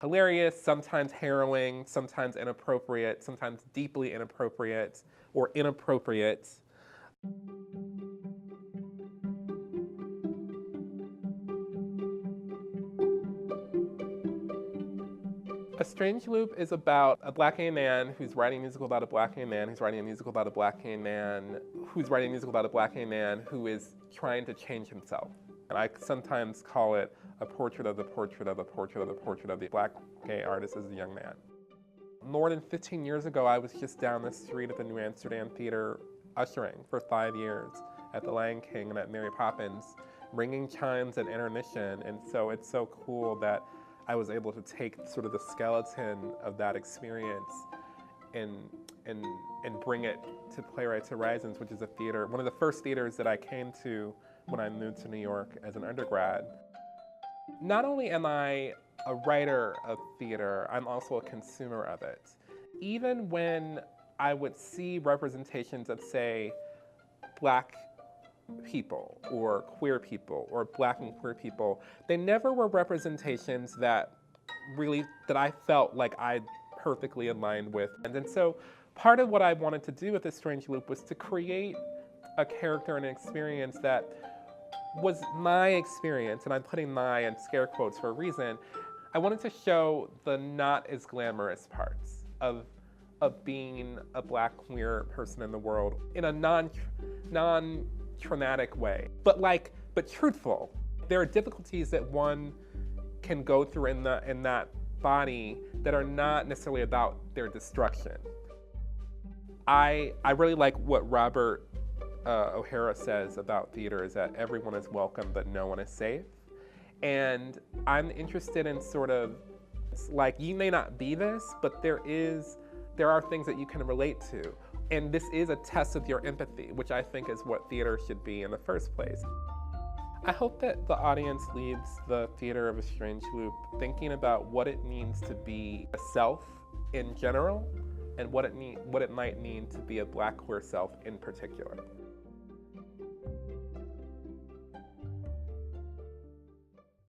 hilarious, sometimes harrowing, sometimes inappropriate, sometimes deeply inappropriate or inappropriate. A Strange Loop is about a black gay man who's writing a musical about a black gay man who's writing a musical about a black gay man who's writing a musical about a black gay man who is trying to change himself. And I sometimes call it a portrait of the portrait of the portrait of the portrait of the black gay artist as a young man. More than 15 years ago, I was just down the street at the New Amsterdam Theater ushering for 5 years at the Lion King and at Mary Poppins, ringing chimes at intermission. And so it's so cool that I was able to take sort of the skeleton of that experience and bring it to Playwrights Horizons, which is a theater, one of the first theaters that I came to when I moved to New York as an undergrad. Not only am I a writer of theater, I'm also a consumer of it. Even when I would see representations of, say, black people or queer people or black and queer people, they never were representations that I felt like I perfectly aligned with. And then so part of what I wanted to do with this Strange Loop was to create a character and an experience that was my experience, and I'm putting my in scare quotes for a reason. I wanted to show the not as glamorous parts of being a black queer person in the world in a non-traumatic way, but truthful. There are difficulties that one can go through in that body that are not necessarily about their destruction. I really like what Robert O'Hara says about theater, is that everyone is welcome but no one is safe. And I'm interested in sort of, like, you may not be this, but there are things that you can relate to. And this is a test of your empathy, which I think is what theater should be in the first place. I hope that the audience leaves the Theater of a Strange Loop thinking about what it means to be a self in general, and what it might mean to be a black queer self in particular.